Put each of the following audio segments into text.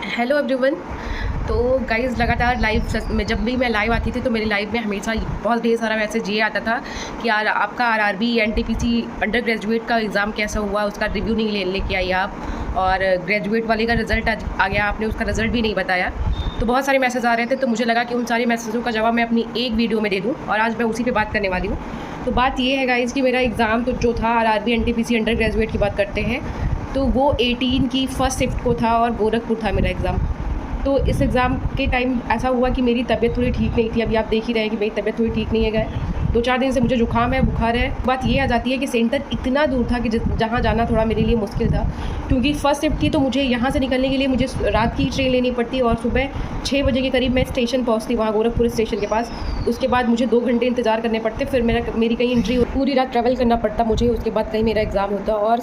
Hello everyone. तो guys लगातार live में जब भी मैं लाइव आती थी तो मेरी लाइव में हमेशा बहुत ढेर सारा मैसेज ये आता था कि यार आपका आरआरबी एनटीपीसी अंडर ग्रेजुएट का एग्ज़ाम कैसा हुआ, उसका रिव्यू नहीं लेके आई आप, और ग्रेजुएट वाले का रिज़ल्ट आ गया, आपने उसका रिज़ल्ट भी नहीं बताया। तो बहुत सारे मैसेज आ रहे थे, तो मुझे लगा कि उन सारे मैसेजों का जवाब मैं अपनी एक वीडियो में दे दूँ, और आज मैं उसी पर बात करने वाली हूँ। तो बात ये है गाइज़ कि मेरा एग्ज़ाम तो जो था आरआरबी एनटीपीसी अंडर ग्रेजुएट की बात करते हैं, तो वो 18 की फर्स्ट शिफ्ट को था और गोरखपुर था मेरा एग्ज़ाम। तो इस एग्ज़ाम के टाइम ऐसा हुआ कि मेरी तबीयत थोड़ी ठीक नहीं थी। अभी आप देख ही रहे हैं कि मेरी तबीयत थोड़ी ठीक नहीं है गए 2-4 दिन से मुझे जुकाम है, बुखार है। बात ये आ जाती है कि सेंटर इतना दूर था कि जहाँ जाना थोड़ा मेरे लिए मुश्किल था, क्योंकि फ़र्स्ट शिफ्ट थी। तो मुझे यहाँ से निकलने के लिए मुझे रात की ट्रेन लेनी पड़ती और सुबह 6 बजे के करीब मैं स्टेशन पहुँचती वहाँ गोरखपुर स्टेशन के पास। उसके बाद मुझे 2 घंटे इंतज़ार करने पड़ते, फिर मेरी कहीं एंट्री, पूरी रात ट्रैवल करना पड़ता मुझे, उसके बाद कहीं मेरा एग्ज़ाम होता। और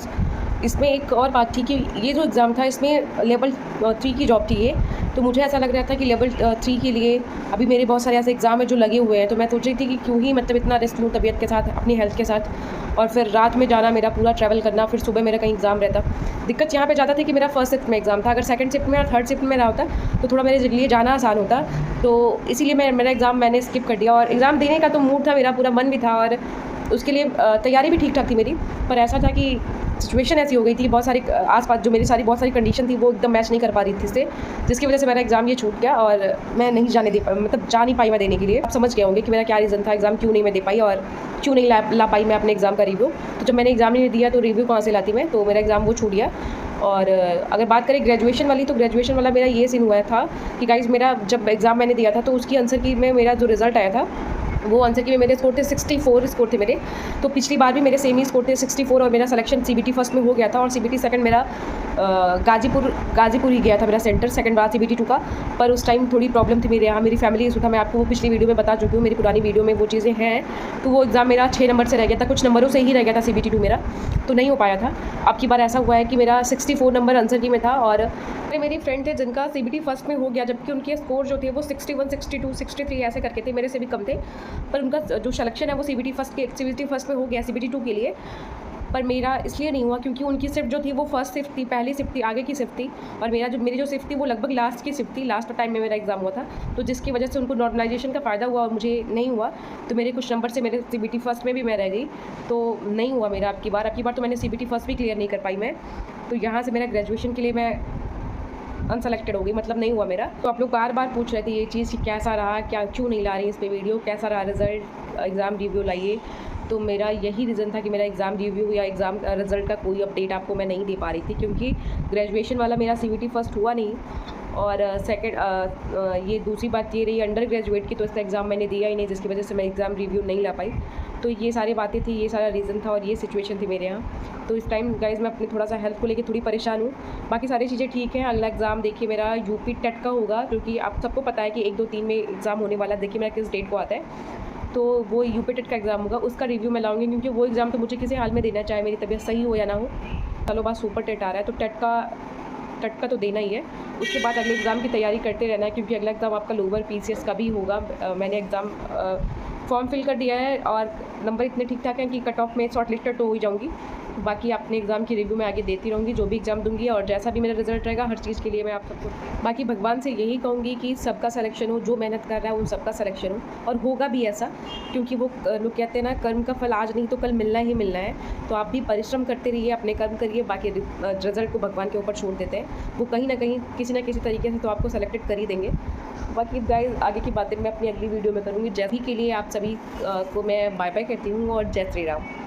इसमें एक और बात थी कि ये जो एग्ज़ाम था इसमें लेवल 3 की जॉब थी ये। तो मुझे ऐसा लग रहा था कि लेवल 3 के लिए अभी मेरे बहुत सारे ऐसे एग्ज़ाम है जो लगे हुए हैं, तो मैं सोच रही थी कि क्यों ही मतलब इतना रिस्क लूँ तबीयत के साथ, अपनी हेल्थ के साथ, और फिर रात में जाना, मेरा पूरा ट्रैवल करना, फिर सुबह मेरा कहीं एग्ज़ाम रहता। दिक्कत यहाँ पे ज़्यादा थी कि मेरा फर्स्ट शिफ्ट में एग्ज़ाम था। अगर सेकंड शिफ्ट में या थर्ड शिफ्ट में रहा होता तो थोड़ा मेरे लिए जाना आसान होता। तो इसीलिए मेरा एग्ज़ाम मैंने स्किप कर दिया। और एग्ज़ाम देने का तो मूड था मेरा, पूरा मन भी था, और उसके लिए तैयारी भी ठीक ठाक थी मेरी। पर ऐसा था कि सिचुएशन ऐसी हो गई थी, बहुत सारी आसपास जो मेरी बहुत सारी कंडीशन थी वो एकदम मैच नहीं कर पा रही थी इससे, जिसकी वजह से मेरा एग्ज़ाम ये छूट गया और मैं नहीं जा नहीं पाई मैं देने के लिए। आप समझ गए होंगे कि मेरा क्या रीज़न था, एग्ज़ाम क्यों नहीं मैं दे पाई और क्यों नहीं ला पाई मैं अपने एग्ज़ाम का रिव्यू। तो जब मैंने एग्ज़ाम नहीं दिया तो रिव्यू कहाँ से लाती मैं, तो मेरा एग्ज़ाम वो छूट गया। और अगर बात करें ग्रेजुएशन वाली, तो ग्रेजुएशन वाला मेरा ये सीन हुआ था कि गाइज़ मेरा जब एग्ज़ाम मैंने दिया था तो उसकी आंसर की में मेरा जो रिज़ल्ट आया था वो आंसर की में मेरे स्कोर थे 64 स्कोर थे मेरे। तो पिछली बार भी मेरे सेम ही स्कोर थे 64, और मेरा सिलेक्शन सीबीटी फर्स्ट में हो गया था और सीबीटी सेकंड मेरा गाजीपुर ही गया था मेरा सेंटर, सेकंड बार सीबीटी 2 का। पर उस टाइम थोड़ी प्रॉब्लम थी मेरे यहाँ, मेरी फैमिली इशू था, मैं आपको वो पिछली वीडियो में बता चुकी हूँ, मेरी पुरानी वीडियो में वो चीज़ें हैं। तो वो एग्ज़ाम मेरा 6 नंबर से रह गया था, कुछ नंबरों से ही रह गया था सीबीटी 2 मेरा, तो नहीं हो पाया था। अब की बार ऐसा हुआ है कि मेरा 64 नंबर आंसर की में था, और मेरी फ्रेंड थे जिनका सीबीटी फर्स्ट में हो गया, जबकि उनके स्कोर जो थे वो 61, 62, 63 ऐसे करके थे, मेरे से भी कम थे। पर उनका जो सिलेक्शन है वो सीबीटी फर्स्ट में हो गया सीबीटी 2 के लिए। पर मेरा इसलिए नहीं हुआ क्योंकि उनकी शिफ्ट जो थी वो फर्स्ट शिफ्ट थी, पहली शिफ्ट थी, आगे की शिफ्ट थी, और मेरी जो शिफ्ट थी वो लगभग लास्ट की शिफ्ट थी, लास्ट टाइम में मेरा एग्ज़ाम हुआ था। तो जिसकी वजह से उनको नॉर्मलाइजेशन का फ़ायदा हुआ और मुझे नहीं हुआ। तो मेरे कुछ नंबर से मेरे सीबीटी फर्स्ट में भी मैं रह गई, तो नहीं हुआ मेरा अब की बार तो मैंने सीबीटी फर्स्ट भी क्लियर नहीं कर पाई मैं। तो यहाँ से मेरा ग्रेजुएशन के लिए मैं अनसेलेक्टेड हो गई, मतलब नहीं हुआ मेरा। तो आप लोग बार बार पूछ रहे थे ये चीज़ कि कैसा रहा, क्या क्यों नहीं ला रही इस पर वीडियो, कैसा रहा रिज़ल्ट, एग्ज़ाम रिव्यू लाइए। तो मेरा यही रीज़न था कि मेरा एग्ज़ाम रिव्यू या एग्ज़ाम रिज़ल्ट का कोई अपडेट आपको मैं नहीं दे पा रही थी, क्योंकि ग्रेजुएशन वाला मेरा सीबीटी फर्स्ट हुआ नहीं। और सेकंड ये दूसरी बात ये रही अंडर ग्रेजुएट की, तो इसका एग्ज़ाम मैंने दिया ही नहीं, जिसकी वजह से मैं एग्ज़ाम रिव्यू नहीं ला पाई। तो ये सारी बातें थी, ये सारा रीज़न था और ये सिचुएशन थी मेरे यहाँ। तो इस टाइम गाइज़ मैं अपने थोड़ा सा हेल्थ को लेके थोड़ी परेशान हूँ, बाकी सारी चीज़ें ठीक हैं। अगला एग्ज़ाम देखिए मेरा यूपी टेट का होगा, क्योंकि आप सबको पता है कि 1, 2, 3 में एग्ज़ाम होने वाला है। देखिए मेरा किस डेट को आता है, तो वो यूपी टेट का एग्ज़ाम होगा, उसका रिव्यू मैं लाऊंगी, क्योंकि वो एग्ज़ाम तो मुझे किसी हाल में देना, चाहे मेरी तबीयत सही हो या ना हो। चलो बात सुपर टेट आ रहा है, तो टेट का तो देना ही है। उसके बाद अगले एग्ज़ाम की तैयारी करते रहना है, क्योंकि अगला एग्ज़ाम आपका लोअर पीसीएस का भी होगा। मैंने एग्ज़ाम फॉर्म फिल कर दिया है और नंबर इतने ठीक ठाक हैं कि कट ऑफ में शॉर्ट लिस्टेड तो हो ही जाऊँगी। बाकी अपने एग्ज़ाम की रिव्यू मैं आगे देती रहूँगी, जो भी एग्ज़ाम दूँगी, और जैसा भी मेरा रिजल्ट रहेगा हर चीज़ के लिए मैं आप सबको, बाकी भगवान से यही कहूँगी कि सबका सिलेक्शन हो, जो मेहनत कर रहा है उन सबका सिलेक्शन हो, और होगा भी ऐसा, क्योंकि वो लोग कहते हैं ना, कर्म का फल आज नहीं तो कल मिलना ही मिलना है। तो आप भी परिश्रम करते रहिए, अपने कर्म करिए, बाकी रिजल्ट को भगवान के ऊपर छोड़ देते हैं, वो कहीं ना कहीं किसी न किसी तरीके से तो आपको सेलेक्टेड कर ही देंगे। बाकी गाइस आगे की बातें मैं अपनी अगली वीडियो में करूँगी। जय हिंद के लिए आप सभी को मैं बाय बाय कहती हूँ, और जय श्री राम।